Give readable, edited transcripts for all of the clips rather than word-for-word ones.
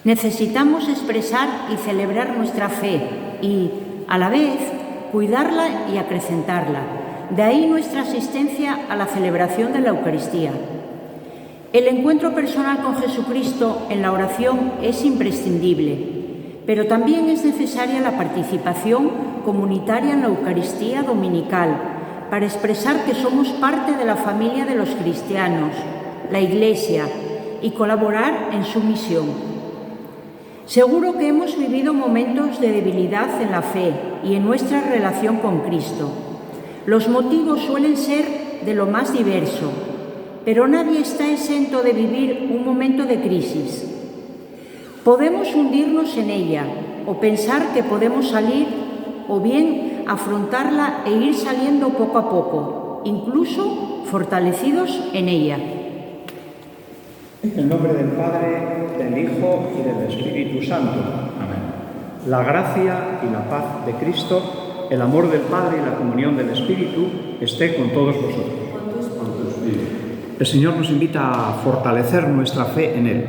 Necesitamos expresar y celebrar nuestra fe y, a la vez, cuidarla y acrecentarla. De ahí nuestra asistencia a la celebración de la Eucaristía. El encuentro personal con Jesucristo en la oración es imprescindible, pero también es necesaria la participación comunitaria en la Eucaristía dominical para expresar que somos parte de la familia de los cristianos, la Iglesia, y colaborar en su misión. Seguro que hemos vivido momentos de debilidad en la fe y en nuestra relación con Cristo. Los motivos suelen ser de lo más diverso, pero nadie está exento de vivir un momento de crisis. Podemos hundirnos en ella o pensar que podemos salir, o bien afrontarla e ir saliendo poco a poco, incluso fortalecidos en ella. En el nombre del Padre, del Hijo y del Espíritu Santo. Amén. La gracia y la paz de Cristo, el amor del Padre y la comunión del Espíritu esté con todos vosotros. El Señor nos invita a fortalecer nuestra fe en Él.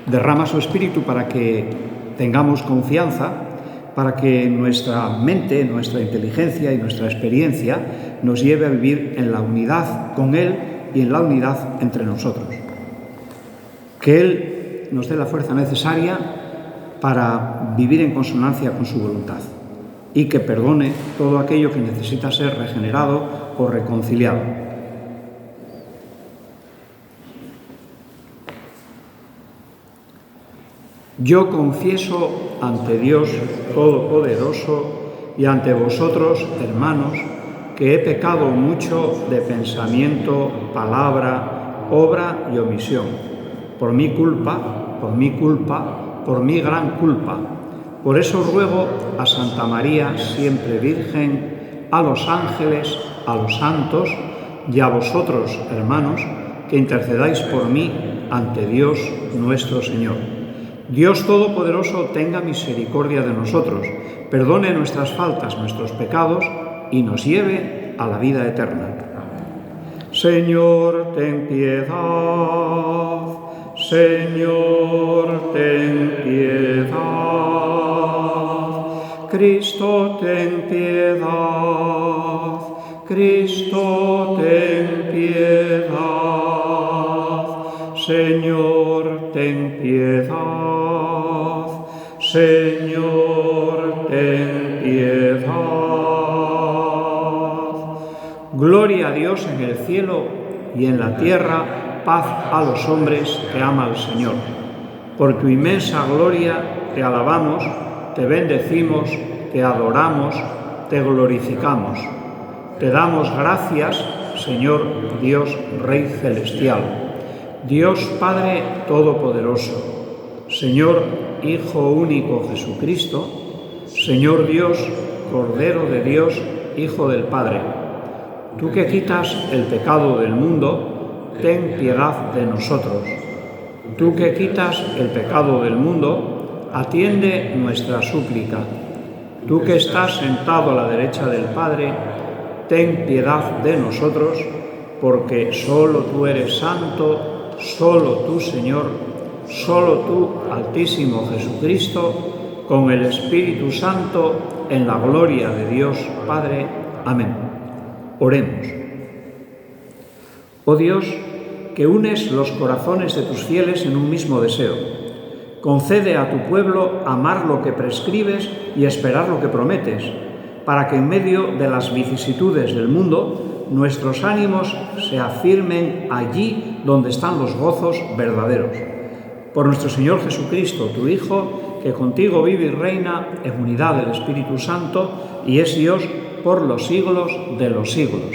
Derrama su Espíritu para que tengamos confianza, para que nuestra mente, nuestra inteligencia y nuestra experiencia nos lleve a vivir en la unidad con Él y en la unidad entre nosotros. Que Él nos dé la fuerza necesaria para vivir en consonancia con su voluntad y que perdone todo aquello que necesita ser regenerado o reconciliado. Yo confieso ante Dios Todopoderoso y ante vosotros, hermanos, que he pecado mucho de pensamiento, palabra, obra y omisión, por mi culpa, por mi gran culpa. Por eso ruego a Santa María, siempre Virgen, a los ángeles, a los santos y a vosotros, hermanos, que intercedáis por mí ante Dios nuestro Señor. Dios Todopoderoso tenga misericordia de nosotros, perdone nuestras faltas, nuestros pecados y nos lleve a la vida eterna. Señor, ten piedad. Señor, ten piedad. Cristo, ten piedad. Cristo, ten piedad. Señor, ten piedad. Señor, ten piedad. Gloria a Dios en el cielo y en la tierra, paz a los hombres que ama al Señor. Por tu inmensa gloria te alabamos, te bendecimos, te adoramos, te glorificamos. Te damos gracias, Señor Dios Rey Celestial, Dios Padre Todopoderoso, Señor Hijo único Jesucristo, Señor Dios, Cordero de Dios, Hijo del Padre. Tú que quitas el pecado del mundo, ten piedad de nosotros. Tú que quitas el pecado del mundo, atiende nuestra súplica. Tú que estás sentado a la derecha del Padre, ten piedad de nosotros, porque solo tú eres santo, solo tú, Señor, solo tú, Altísimo Jesucristo, con el Espíritu Santo, en la gloria de Dios Padre. Amén. Oremos. Oh Dios, que unes los corazones de tus fieles en un mismo deseo, concede a tu pueblo amar lo que prescribes y esperar lo que prometes, para que en medio de las vicisitudes del mundo nuestros ánimos se afirmen allí donde están los gozos verdaderos. Por nuestro Señor Jesucristo, tu Hijo, que contigo vive y reina en unidad del Espíritu Santo y es Dios por los siglos de los siglos.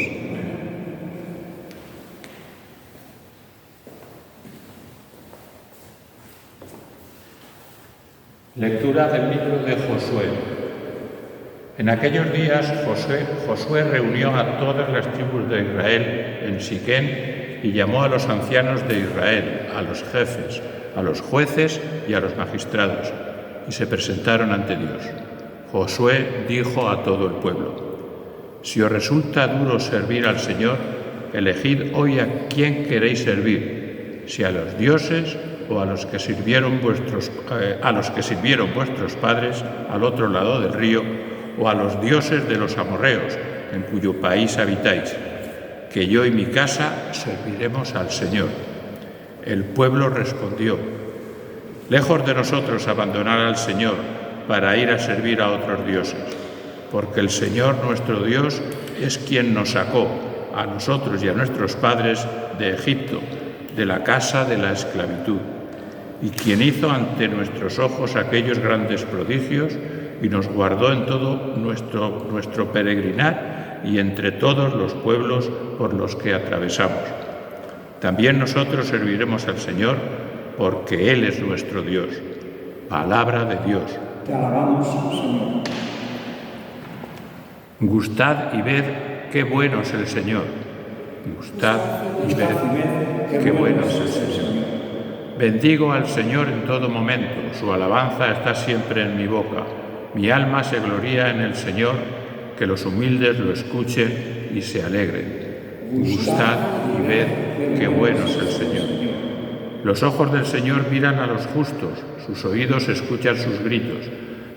Lectura del libro de Josué. En aquellos días Josué reunió a todas las tribus de Israel en Siquén y llamó a los ancianos de Israel, a los jefes, a los jueces y a los magistrados, y se presentaron ante Dios. Josué dijo a todo el pueblo: si os resulta duro servir al Señor, elegid hoy a quién queréis servir, si a los dioses o a los que sirvieron vuestros padres al otro lado del río, o a los dioses de los amorreos, en cuyo país habitáis, que yo y mi casa serviremos al Señor. El pueblo respondió: lejos de nosotros abandonar al Señor para ir a servir a otros dioses, porque el Señor nuestro Dios es quien nos sacó, a nosotros y a nuestros padres, de Egipto, de la casa de la esclavitud, y quien hizo ante nuestros ojos aquellos grandes prodigios y nos guardó en todo nuestro peregrinar y entre todos los pueblos por los que atravesamos. También nosotros serviremos al Señor, porque Él es nuestro Dios. Palabra de Dios. Te alabamos, Señor. Gustad y ved qué bueno es el Señor. Gustad y ved qué bueno es el Señor. Bendigo al Señor en todo momento, su alabanza está siempre en mi boca. Mi alma se gloría en el Señor, que los humildes lo escuchen y se alegren. Gustad y ved qué bueno es el Señor. Los ojos del Señor miran a los justos, sus oídos escuchan sus gritos,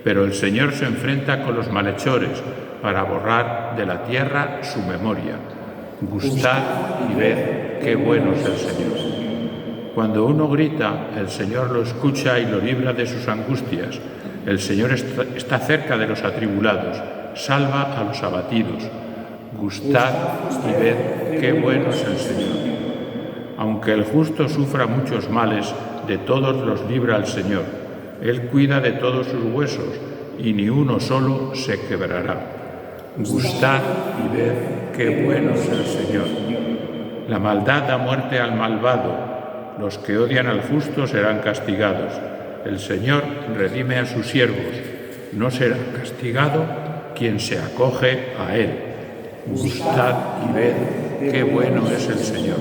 pero el Señor se enfrenta con los malhechores para borrar de la tierra su memoria. Gustad y ved qué bueno es el Señor. Cuando uno grita, el Señor lo escucha y lo libra de sus angustias. El Señor está cerca de los atribulados, salva a los abatidos. Gustad y ved qué bueno es el Señor. Aunque el justo sufra muchos males, de todos los libra el Señor. Él cuida de todos sus huesos, y ni uno solo se quebrará. Gustad y ved qué bueno es el Señor. La maldad da muerte al malvado. Los que odian al justo serán castigados. El Señor redime a sus siervos. No será castigado quien se acoge a Él. Gustad y ved qué bueno es el Señor.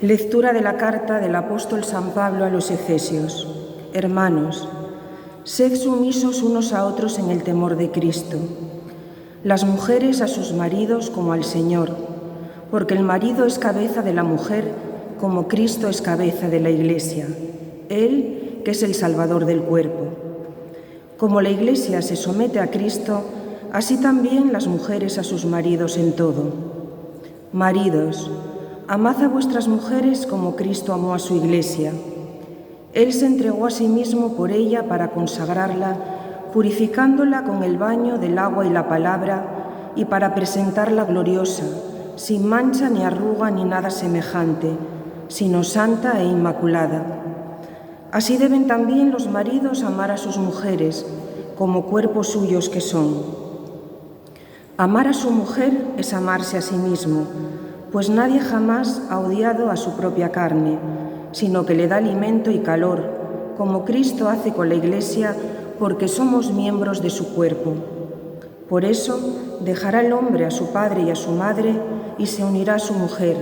Lectura de la carta del apóstol San Pablo a los Efesios. Hermanos, sed sumisos unos a otros en el temor de Cristo. Las mujeres a sus maridos como al Señor, porque el marido es cabeza de la mujer, como Cristo es cabeza de la Iglesia, Él que es el Salvador del cuerpo. Como la Iglesia se somete a Cristo, así también las mujeres a sus maridos en todo. Maridos, amad a vuestras mujeres como Cristo amó a su Iglesia. Él se entregó a sí mismo por ella para consagrarla, purificándola con el baño del agua y la palabra, y para presentarla gloriosa, sin mancha ni arruga ni nada semejante, sino santa e inmaculada. Así deben también los maridos amar a sus mujeres, como cuerpos suyos que son. Amar a su mujer es amarse a sí mismo, pues nadie jamás ha odiado a su propia carne, sino que le da alimento y calor, como Cristo hace con la Iglesia, porque somos miembros de su cuerpo. Por eso dejará el hombre a su padre y a su madre y se unirá a su mujer,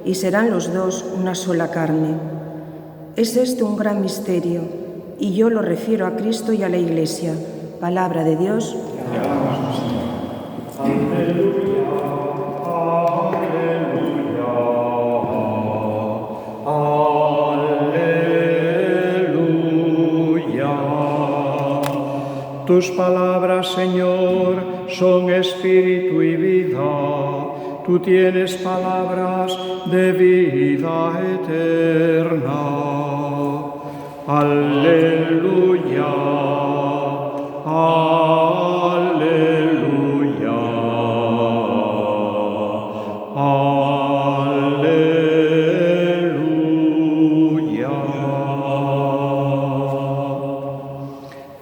y serán los dos una sola carne. Es este un gran misterio, y yo lo refiero a Cristo y a la Iglesia. Palabra de Dios. Aleluya, aleluya, aleluya. Tus palabras, Señor, son espíritu y vida. Tú tienes palabras de vida eterna. Aleluya, aleluya, aleluya.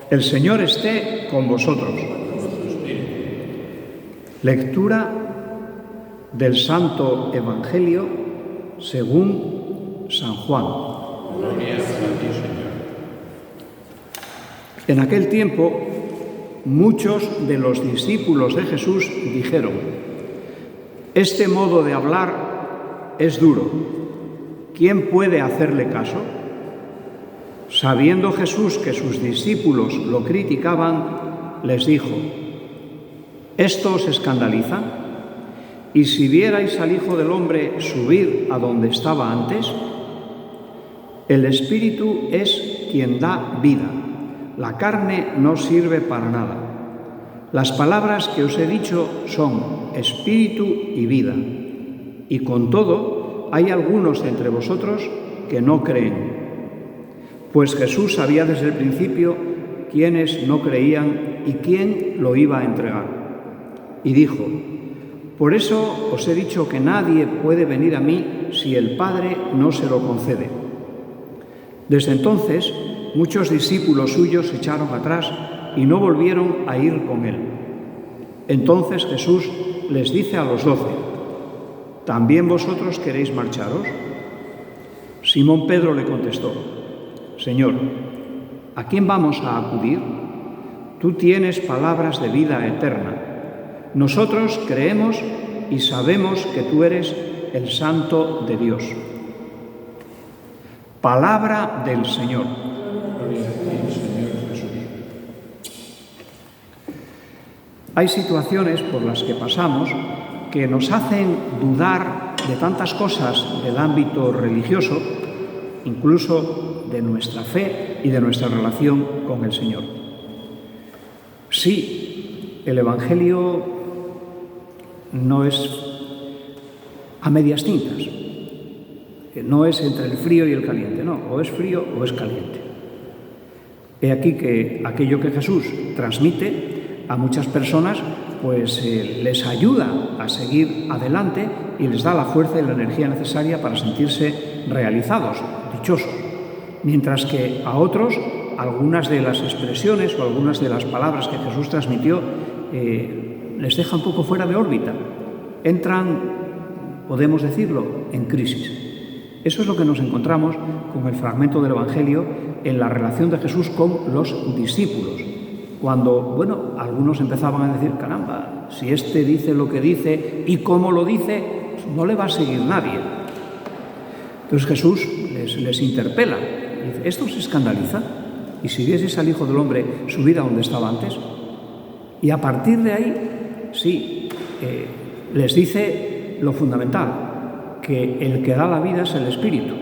El Señor esté con vosotros. Lectura del Santo Evangelio según San Juan. Gloria a ti, Señor. En aquel tiempo, muchos de los discípulos de Jesús dijeron: este modo de hablar es duro. ¿Quién puede hacerle caso? Sabiendo Jesús que sus discípulos lo criticaban, les dijo: ¿Esto os escandaliza? Y si vierais al Hijo del Hombre subir a donde estaba antes, el Espíritu es quien da vida, la carne no sirve para nada. Las palabras que os he dicho son espíritu y vida, y con todo hay algunos entre vosotros que no creen. Pues Jesús sabía desde el principio quiénes no creían y quién lo iba a entregar. Y dijo: por eso os he dicho que nadie puede venir a mí si el Padre no se lo concede. Desde entonces, muchos discípulos suyos se echaron atrás y no volvieron a ir con él. Entonces Jesús les dice a los 12: ¿también vosotros queréis marcharos? Simón Pedro le contestó: Señor, ¿a quién vamos a acudir? Tú tienes palabras de vida eterna. Nosotros creemos y sabemos que tú eres el Santo de Dios. Palabra del Señor. Gloria a ti, Señor Jesús. Hay situaciones por las que pasamos que nos hacen dudar de tantas cosas del ámbito religioso, incluso de nuestra fe y de nuestra relación con el Señor. Sí, el Evangelio no es a medias tintas, no es entre el frío y el caliente, no, o es frío o es caliente. He aquí que aquello que Jesús transmite a muchas personas pues les ayuda a seguir adelante y les da la fuerza y la energía necesaria para sentirse realizados, dichosos. Mientras que a otros, algunas de las expresiones o algunas de las palabras que Jesús transmitió les deja un poco fuera de órbita. Entran, podemos decirlo, en crisis. Eso es lo que nos encontramos con el fragmento del Evangelio en la relación de Jesús con los discípulos. Cuando, algunos empezaban a decir: caramba, si este dice lo que dice y cómo lo dice, pues no le va a seguir nadie. Entonces Jesús les interpela y dice: ¿esto os escandaliza? Y si vieseis al Hijo del Hombre subir a donde estaba antes. Y a partir de ahí, sí, les dice lo fundamental, que el que da la vida es el Espíritu,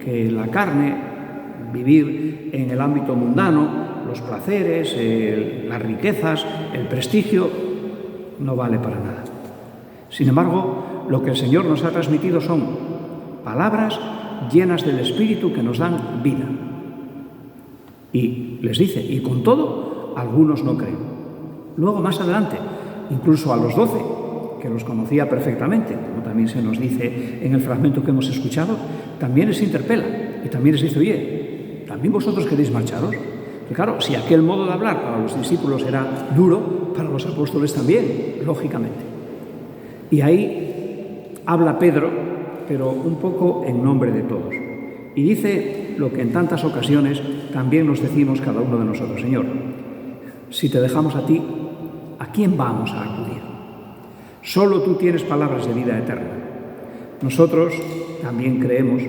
que la carne, vivir en el ámbito mundano, los placeres, las riquezas, el prestigio, no vale para nada. Sin embargo, lo que el Señor nos ha transmitido son palabras llenas del Espíritu que nos dan vida. Y les dice: y con todo, algunos no creen. Luego, más adelante, incluso a los 12, que los conocía perfectamente, como también se nos dice en el fragmento que hemos escuchado, también les interpela y también les dice: oye, ¿también vosotros queréis marcharos? Y claro, si aquel modo de hablar para los discípulos era duro, para los apóstoles también, lógicamente. Y ahí habla Pedro, pero un poco en nombre de todos. Y dice lo que en tantas ocasiones también nos decimos cada uno de nosotros: Señor, si te dejamos a ti, ¿a quién vamos a acudir? Solo tú tienes palabras de vida eterna. Nosotros también creemos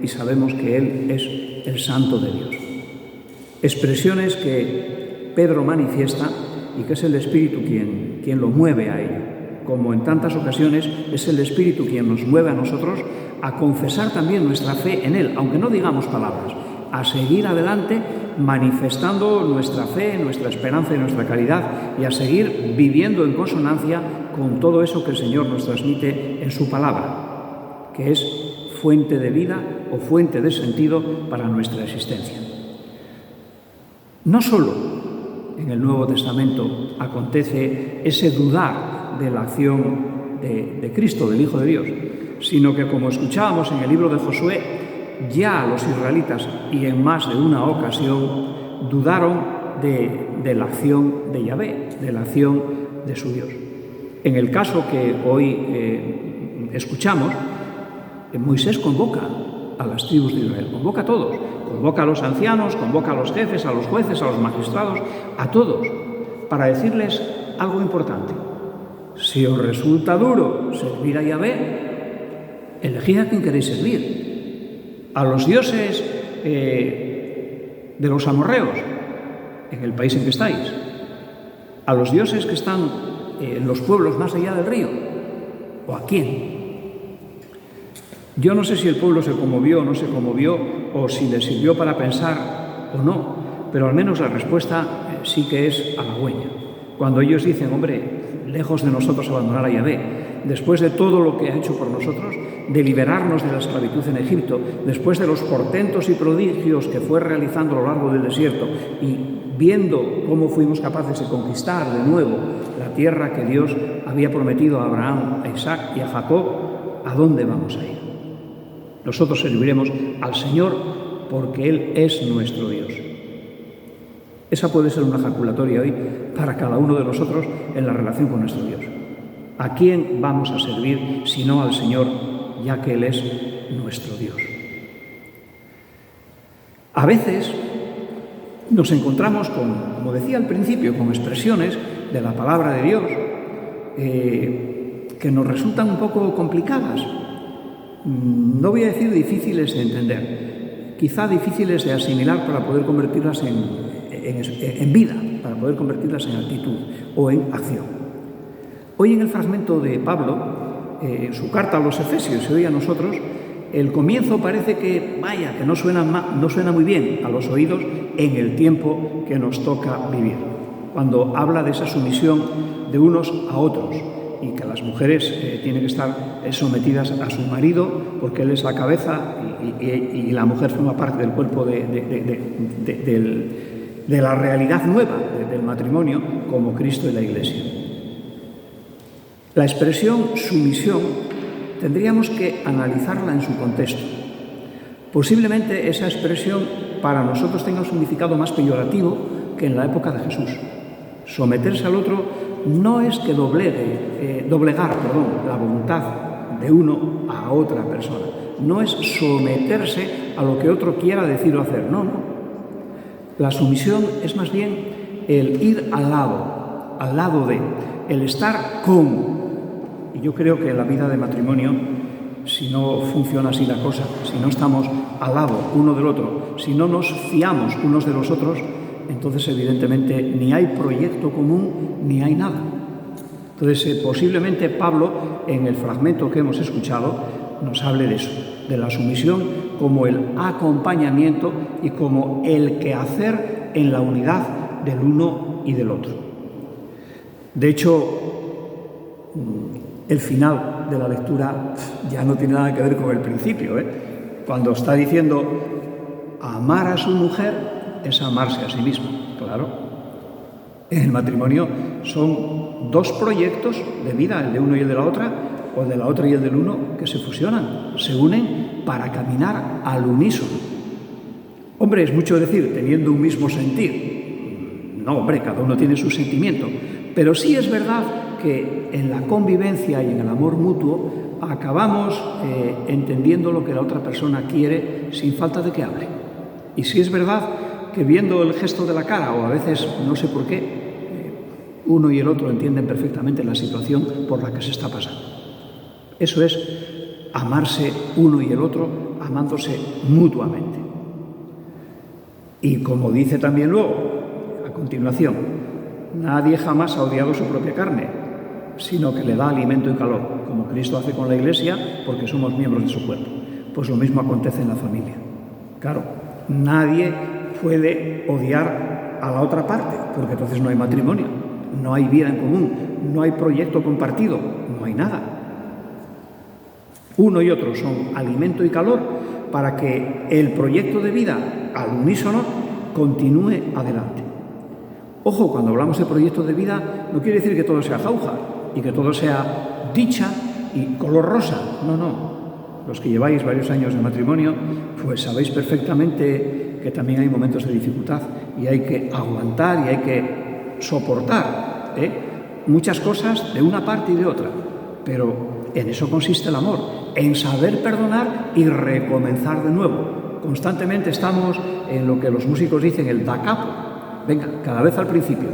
y sabemos que Él es el Santo de Dios. Expresiones que Pedro manifiesta y que es el Espíritu quien lo mueve a ello. Como en tantas ocasiones es el Espíritu quien nos mueve a nosotros a confesar también nuestra fe en Él, aunque no digamos palabras, a seguir adelante manifestando nuestra fe, nuestra esperanza y nuestra caridad, y a seguir viviendo en consonancia con todo eso que el Señor nos transmite en su palabra, que es fuente de vida o fuente de sentido para nuestra existencia. No solo en el Nuevo Testamento acontece ese dudar de la acción de Cristo, del Hijo de Dios, sino que, como escuchábamos en el libro de Josué, ya los israelitas, y en más de una ocasión, dudaron de la acción de Yahvé, de la acción de su Dios. En el caso que hoy escuchamos, Moisés convoca a las tribus de Israel, convoca a todos, convoca a los ancianos, convoca a los jefes, a los jueces, a los magistrados, a todos, para decirles algo importante. Si os resulta duro servir a Yahvé, elegid a quien queréis servir. A los dioses de los amorreos, en el país en que estáis. A los dioses que están en los pueblos más allá del río? ¿O a quién? Yo no sé si el pueblo se conmovió o no se conmovió, o si le sirvió para pensar o no, pero al menos la respuesta sí que es halagüeña. Cuando ellos dicen, hombre, lejos de nosotros abandonar a Yahvé, después de todo lo que ha hecho por nosotros, de liberarnos de la esclavitud en Egipto, después de los portentos y prodigios que fue realizando a lo largo del desierto, y viendo cómo fuimos capaces de conquistar de nuevo la tierra que Dios había prometido a Abraham, a Isaac y a Jacob, ¿a dónde vamos a ir? Nosotros serviremos al Señor porque Él es nuestro Dios. Esa puede ser una ejaculatoria hoy para cada uno de nosotros en la relación con nuestro Dios. ¿A quién vamos a servir si no al Señor, ya que Él es nuestro Dios? A veces nos encontramos con, como decía al principio, con expresiones de la palabra de Dios que nos resultan un poco complicadas. No voy a decir difíciles de entender, quizá difíciles de asimilar para poder convertirlas en vida, para poder convertirlas en actitud o en acción. Hoy en el fragmento de Pablo, en su carta a los Efesios y hoy a nosotros, el comienzo parece que, vaya, que no suena muy bien a los oídos en el tiempo que nos toca vivir, cuando habla de esa sumisión de unos a otros, y que las mujeres tienen que estar sometidas a su marido porque él es la cabeza y la mujer forma parte del cuerpo de la realidad nueva del matrimonio como Cristo y la Iglesia. La expresión sumisión tendríamos que analizarla en su contexto. Posiblemente esa expresión para nosotros tenga un significado más peyorativo que en la época de Jesús. Someterse al otro no es que doblegar la voluntad de uno a otra persona. No es someterse a lo que otro quiera decir o hacer. No. La sumisión es más bien el ir al lado de, el estar con. Y yo creo que en la vida de matrimonio, si no funciona así la cosa, si no estamos al lado uno del otro, si no nos fiamos unos de los otros, entonces evidentemente ni hay proyecto común ni hay nada. Entonces posiblemente Pablo, en el fragmento que hemos escuchado, nos hable de eso, de la sumisión como el acompañamiento y como el quehacer en la unidad del uno y del otro. De hecho, el final de la lectura ya no tiene nada que ver con el principio, Cuando está diciendo amar a su mujer es amarse a sí mismo, claro. En el matrimonio son dos proyectos de vida, el de uno y el de la otra, o el de la otra y el del uno, que se fusionan, se unen para caminar al unísono. Hombre, es mucho decir, teniendo un mismo sentir. No, hombre, cada uno tiene su sentimiento, pero sí es verdad que en la convivencia y en el amor mutuo acabamos entendiendo lo que la otra persona quiere sin falta de que hable. Y sí es verdad que viendo el gesto de la cara, o a veces no sé por qué, uno y el otro entienden perfectamente la situación por la que se está pasando. Eso es amarse uno y el otro, amándose mutuamente. Y como dice también luego, a continuación, nadie jamás ha odiado su propia carne, sino que le da alimento y calor, como Cristo hace con la Iglesia, porque somos miembros de su cuerpo. Pues lo mismo acontece en la familia. Claro, nadie puede odiar a la otra parte, porque entonces no hay matrimonio, no hay vida en común, no hay proyecto compartido, no hay nada. Uno y otro son alimento y calor para que el proyecto de vida al unísono continúe adelante. Ojo, cuando hablamos de proyecto de vida no quiere decir que todo sea jauja y que todo sea dicha y color rosa, no. Los que lleváis varios años de matrimonio, pues sabéis perfectamente que también hay momentos de dificultad y hay que aguantar y hay que soportar muchas cosas de una parte y de otra. Pero en eso consiste el amor, en saber perdonar y recomenzar de nuevo. Constantemente estamos en lo que los músicos dicen el da capo. Venga, cada vez al principio.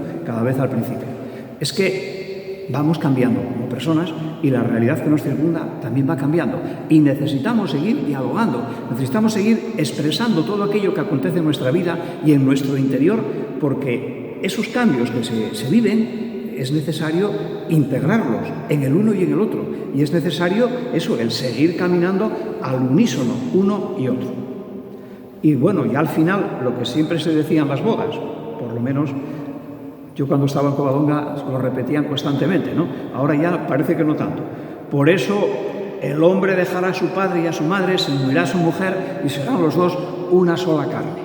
Es que vamos cambiando como personas y la realidad que nos circunda también va cambiando. Y necesitamos seguir dialogando, necesitamos seguir expresando todo aquello que acontece en nuestra vida y en nuestro interior, porque esos cambios que se viven es necesario integrarlos en el uno y en el otro. Y es necesario eso, el seguir caminando al unísono, uno y otro. Y bueno, ya al final, lo que siempre se decía en las bodas, por lo menos yo cuando estaba en Covadonga lo repetían constantemente, ¿no? Ahora ya parece que no tanto. Por eso el hombre dejará a su padre y a su madre, se unirá a su mujer y serán los dos una sola carne.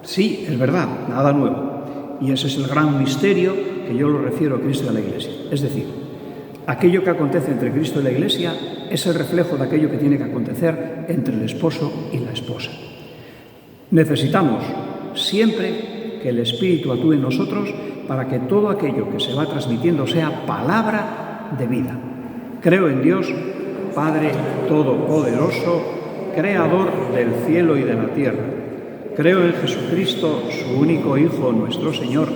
Sí, es verdad, nada nuevo. Y ese es el gran misterio que yo lo refiero a Cristo y a la Iglesia. Es decir, aquello que acontece entre Cristo y la Iglesia es el reflejo de aquello que tiene que acontecer entre el esposo y la esposa. Necesitamos siempre que el Espíritu actúe en nosotros para que todo aquello que se va transmitiendo sea palabra de vida. Creo en Dios, Padre Todopoderoso, Creador del cielo y de la tierra. Creo en Jesucristo, su único Hijo, nuestro Señor,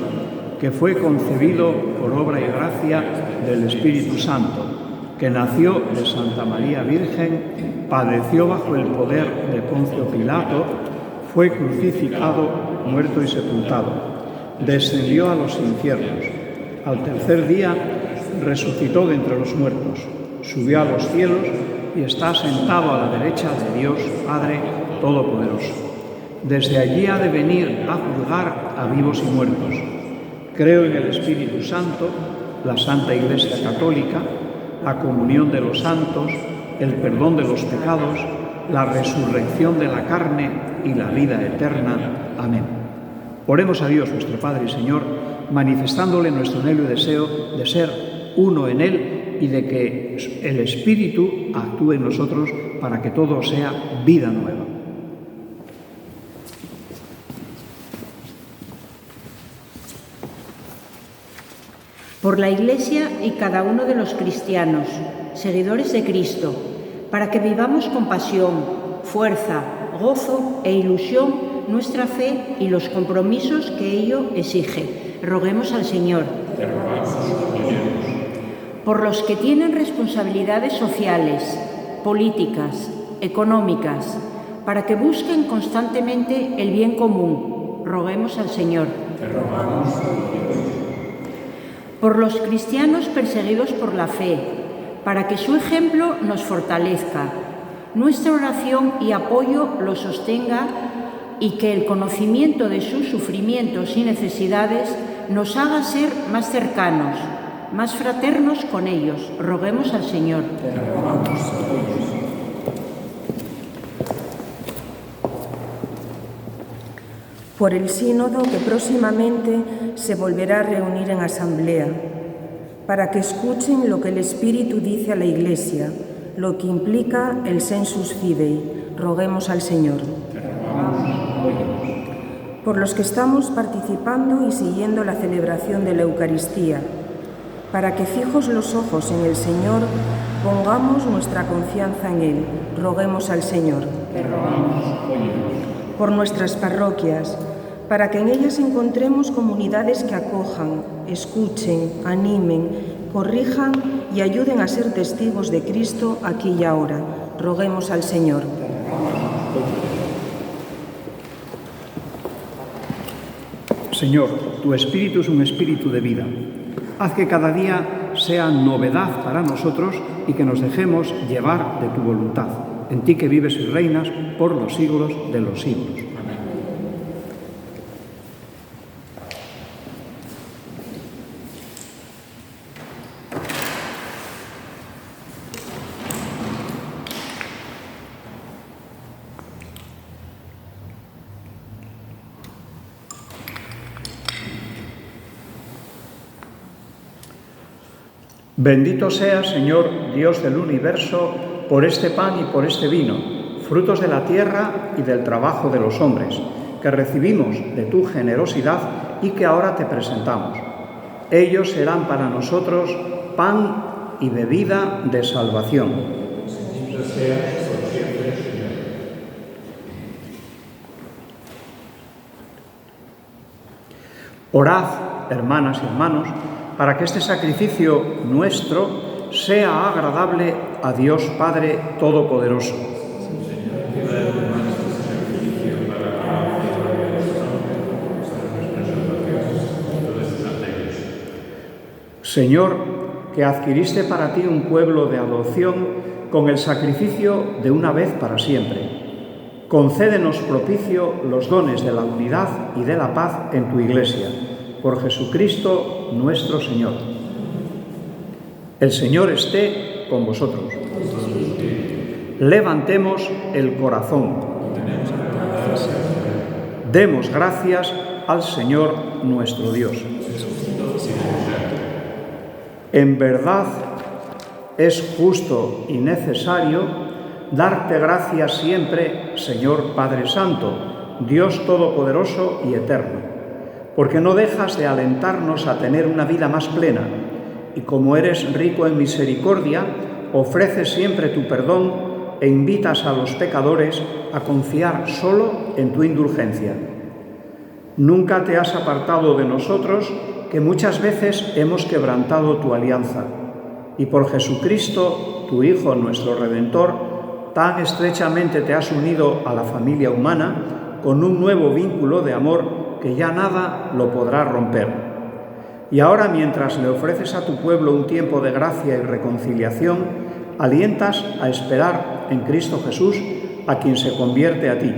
que fue concebido por obra y gracia del Espíritu Santo, que nació de Santa María Virgen, padeció bajo el poder de Poncio Pilato, fue crucificado, muerto y sepultado, descendió a los infiernos, al tercer día resucitó de entre los muertos, subió a los cielos y está sentado a la derecha de Dios Padre Todopoderoso. Desde allí ha de venir a juzgar a vivos y muertos. Creo en el Espíritu Santo, la Santa Iglesia Católica, la comunión de los santos, el perdón de los pecados, la resurrección de la carne y la vida eterna. Amén. Oremos a Dios, nuestro Padre y Señor, manifestándole nuestro anhelo y deseo de ser uno en Él y de que el Espíritu actúe en nosotros para que todo sea vida nueva. Por la Iglesia y cada uno de los cristianos, seguidores de Cristo, para que vivamos con pasión, fuerza, gozo e ilusión nuestra fe y los compromisos que ello exige. Roguemos al Señor. Por los que tienen responsabilidades sociales, políticas, económicas, para que busquen constantemente el bien común. Roguemos al Señor. Por los cristianos perseguidos por la fe, para que su ejemplo nos fortalezca, nuestra oración y apoyo los sostenga y que el conocimiento de sus sufrimientos y necesidades nos haga ser más cercanos, más fraternos con ellos. Roguemos al Señor. Por el sínodo que próximamente se volverá a reunir en asamblea, para que escuchen lo que el Espíritu dice a la Iglesia, lo que implica el sensus fidei. Roguemos al Señor. Por los que estamos participando y siguiendo la celebración de la Eucaristía, para que fijos los ojos en el Señor, pongamos nuestra confianza en Él. Roguemos al Señor. Por nuestras parroquias, para que en ellas encontremos comunidades que acojan, escuchen, animen, corrijan y ayuden a ser testigos de Cristo aquí y ahora. Roguemos al Señor. Señor, tu Espíritu es un espíritu de vida. Haz que cada día sea novedad para nosotros y que nos dejemos llevar de tu voluntad. En ti que vives y reinas por los siglos de los siglos. Amén. Bendito seas, Señor, Dios del universo, por este pan y por este vino, frutos de la tierra y del trabajo de los hombres, que recibimos de tu generosidad y que ahora te presentamos. Ellos serán para nosotros pan y bebida de salvación. Orad, hermanas y hermanos, para que este sacrificio nuestro sea agradable a Dios Padre Todopoderoso. Señor, que adquiriste para ti un pueblo de adopción con el sacrificio de una vez para siempre, concédenos propicio los dones de la unidad y de la paz en tu Iglesia, por Jesucristo nuestro Señor. El Señor esté con vosotros. Levantemos el corazón. Demos gracias al Señor nuestro Dios. En verdad es justo y necesario darte gracias siempre, Señor Padre Santo, Dios Todopoderoso y Eterno, porque no dejas de alentarnos a tener una vida más plena, y como eres rico en misericordia, ofreces siempre tu perdón e invitas a los pecadores a confiar solo en tu indulgencia. Nunca te has apartado de nosotros, que muchas veces hemos quebrantado tu alianza, y por Jesucristo, tu Hijo, nuestro Redentor, tan estrechamente te has unido a la familia humana con un nuevo vínculo de amor que ya nada lo podrá romper. Y ahora, mientras le ofreces a tu pueblo un tiempo de gracia y reconciliación, alientas a esperar en Cristo Jesús, a quien se convierte a ti,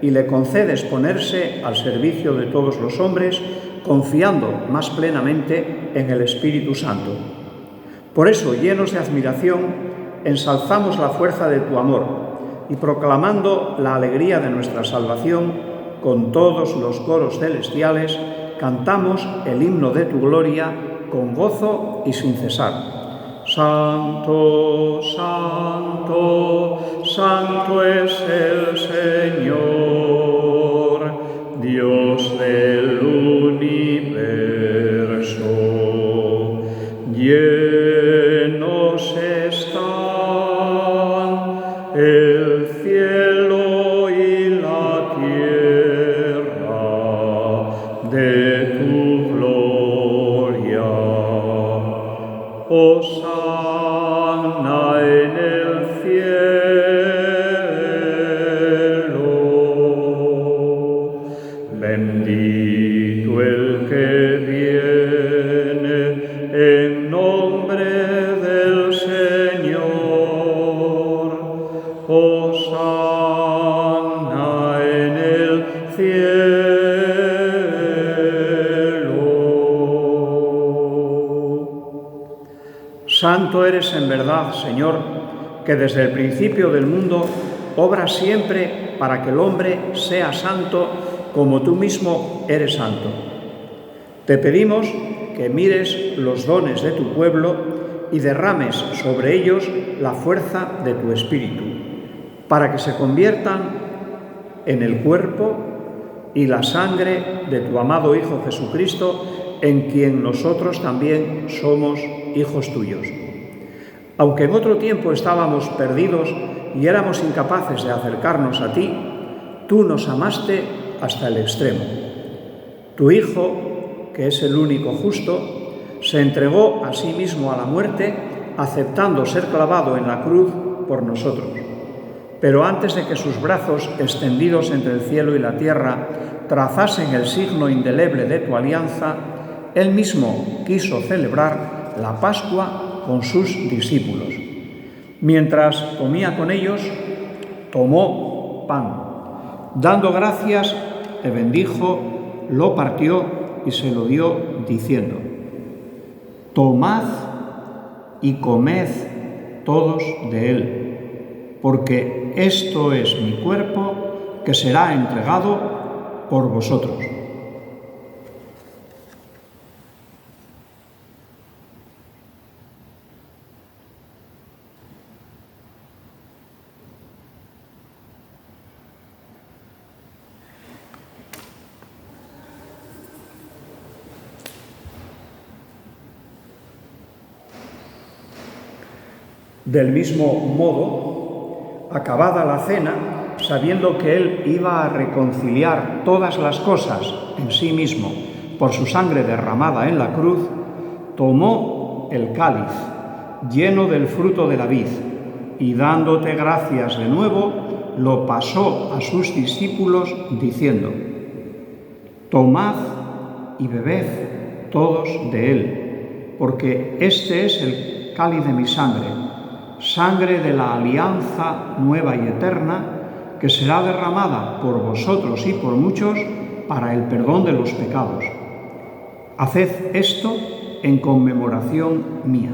y le concedes ponerse al servicio de todos los hombres, confiando más plenamente en el Espíritu Santo. Por eso, llenos de admiración, ensalzamos la fuerza de tu amor y proclamando la alegría de nuestra salvación, con todos los coros celestiales, cantamos el himno de tu gloria con gozo y sin cesar. Santo, santo, santo es el Señor, Dios del universo. Llenos están el cielo y la tierra de tu gloria. Hosanna en el cielo. Bendito el que viene en nombre del Señor. Hosanna en el cielo. Santo eres en verdad, Señor, que desde el principio del mundo obras siempre para que el hombre sea santo como tú mismo eres santo. Te pedimos que mires los dones de tu pueblo y derrames sobre ellos la fuerza de tu Espíritu, para que se conviertan en el cuerpo y la sangre de tu amado Hijo Jesucristo, en quien nosotros también somos hijos tuyos. Aunque en otro tiempo estábamos perdidos y éramos incapaces de acercarnos a ti, tú nos amaste hasta el extremo. Tu Hijo, que es el único justo, se entregó a sí mismo a la muerte, aceptando ser clavado en la cruz por nosotros. Pero antes de que sus brazos, extendidos entre el cielo y la tierra, trazasen el signo indeleble de tu alianza, él mismo quiso celebrar la Pascua con sus discípulos. Mientras comía con ellos, tomó pan. Dando gracias, te bendijo, lo partió y se lo dio, diciendo: tomad y comed todos de él, porque esto es mi cuerpo que será entregado por vosotros. Del mismo modo, acabada la cena, sabiendo que él iba a reconciliar todas las cosas en sí mismo por su sangre derramada en la cruz, tomó el cáliz lleno del fruto de la vid y, dándote gracias de nuevo, lo pasó a sus discípulos diciendo: tomad y bebed todos de él, porque este es el cáliz de mi sangre, sangre de la alianza nueva y eterna, que será derramada por vosotros y por muchos para el perdón de los pecados. Haced esto en conmemoración mía.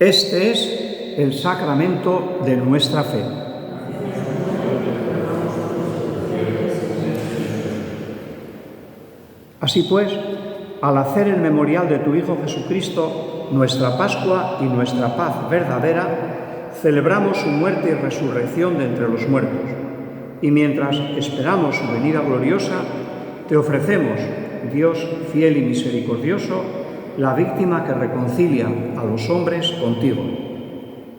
Este es el sacramento de nuestra fe. Así pues, al hacer el memorial de tu Hijo Jesucristo, nuestra Pascua y nuestra paz verdadera, celebramos su muerte y resurrección de entre los muertos. Y mientras esperamos su venida gloriosa, te ofrecemos, Dios fiel y misericordioso, la víctima que reconcilia a los hombres contigo.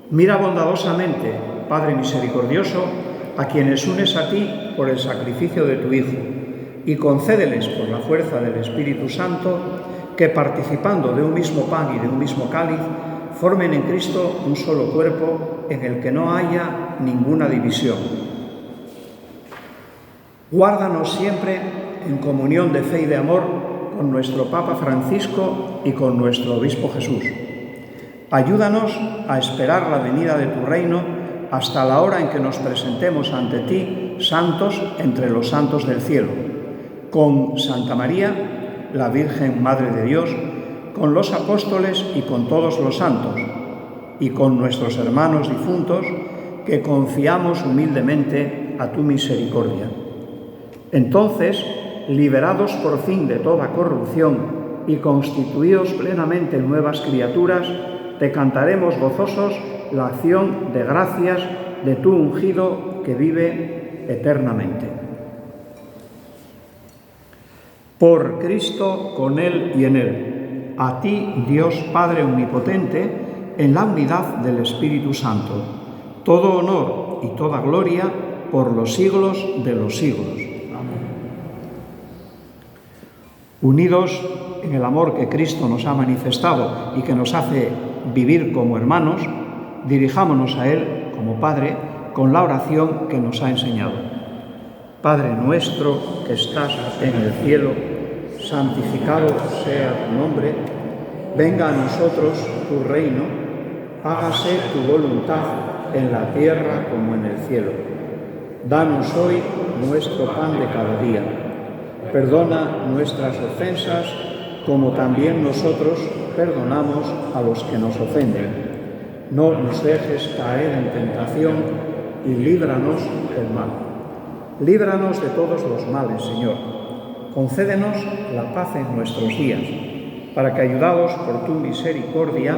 Mira bondadosamente, Padre misericordioso, a quienes unes a ti por el sacrificio de tu Hijo, y concédeles por la fuerza del Espíritu Santo que, participando de un mismo pan y de un mismo cáliz, formen en Cristo un solo cuerpo en el que no haya ninguna división. Guárdanos siempre en comunión de fe y de amor con nuestro Papa Francisco y con nuestro Obispo Jesús. Ayúdanos a esperar la venida de tu reino hasta la hora en que nos presentemos ante ti, santos entre los santos del cielo, con Santa María, la Virgen Madre de Dios, con los apóstoles y con todos los santos, y con nuestros hermanos difuntos, que confiamos humildemente a tu misericordia. Entonces, liberados por fin de toda corrupción y constituidos plenamente nuevas criaturas, te cantaremos gozosos la acción de gracias de tu ungido que vive eternamente. Por Cristo, con Él y en Él, a ti, Dios Padre Omnipotente, en la unidad del Espíritu Santo, todo honor y toda gloria por los siglos de los siglos. Unidos en el amor que Cristo nos ha manifestado y que nos hace vivir como hermanos, dirijámonos a Él como Padre con la oración que nos ha enseñado. Padre nuestro que estás en el cielo, santificado sea tu nombre, venga a nosotros tu reino, hágase tu voluntad en la tierra como en el cielo. Danos hoy nuestro pan de cada día. Perdona nuestras ofensas, como también nosotros perdonamos a los que nos ofenden. No nos dejes caer en tentación y líbranos del mal. Líbranos de todos los males, Señor. Concédenos la paz en nuestros días, para que, ayudados por tu misericordia,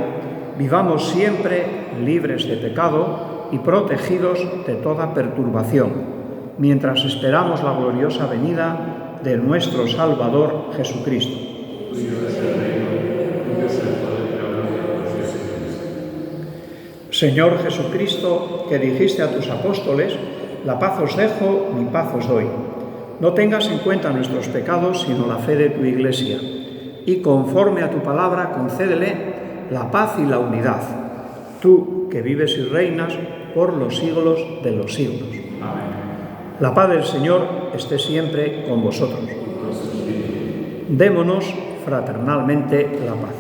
vivamos siempre libres de pecado y protegidos de toda perturbación, mientras esperamos la gloriosa venida de nuestro Salvador Jesucristo. Señor Jesucristo, que dijiste a tus apóstoles, la paz os dejo, mi paz os doy. No tengas en cuenta nuestros pecados, sino la fe de tu Iglesia, y conforme a tu palabra concédele la paz y la unidad, tú que vives y reinas por los siglos de los siglos. Amén. La paz del Señor esté siempre con vosotros. Démonos fraternalmente la paz.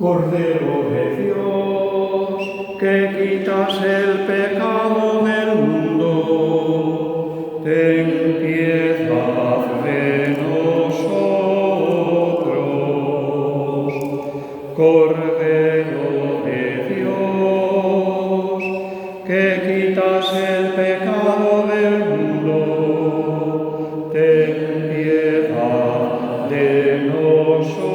Cordero de Dios, que quitas el pecado del mundo, ten piedad de nosotros. Cordero de Dios, que quitas el pecado del mundo, ten piedad de nosotros.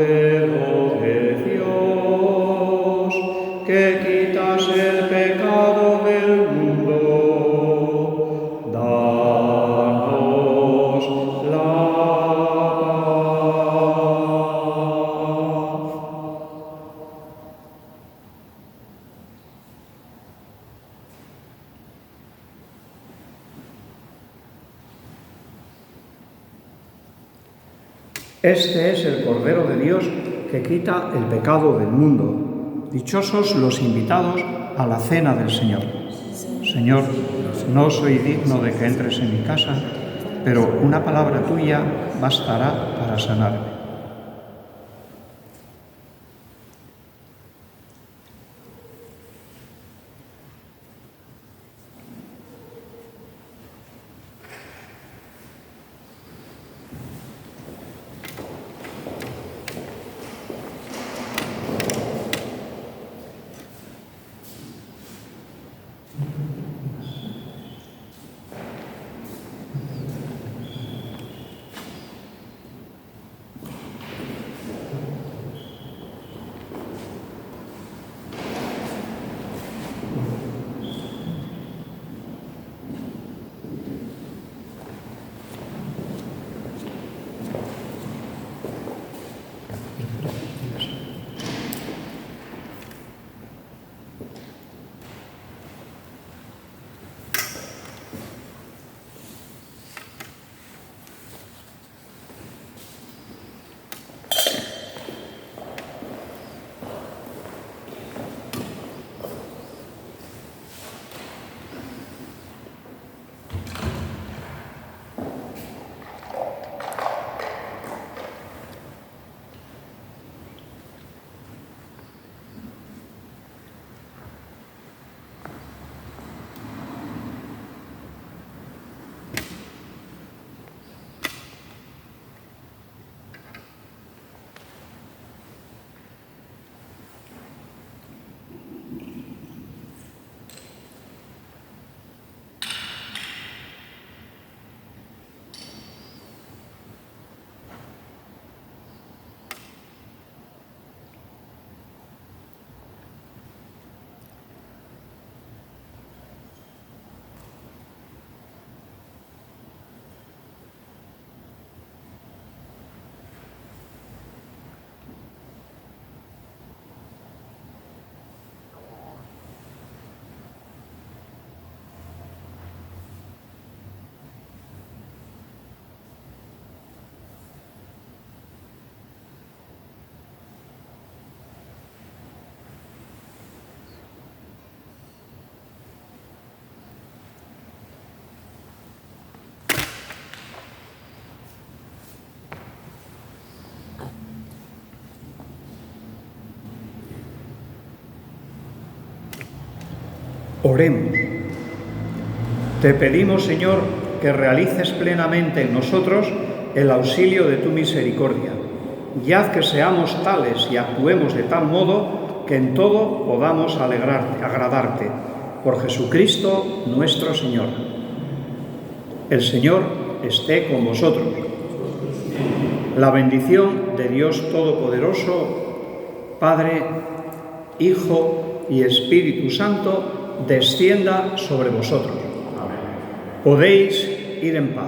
Cordero de Dios, que quitas el pecado del mundo, danos la Este es el Cordero de Dios que quita el pecado del mundo. Dichosos los invitados a la cena del Señor. Señor, no soy digno de que entres en mi casa, pero una palabra tuya bastará para sanarme. Oremos. Te pedimos, Señor, que realices plenamente en nosotros el auxilio de tu misericordia, y haz que seamos tales y actuemos de tal modo que en todo podamos agradarte. Por Jesucristo nuestro Señor. El Señor esté con vosotros. La bendición de Dios Todopoderoso, Padre, Hijo y Espíritu Santo, descienda sobre vosotros. Podéis ir en paz.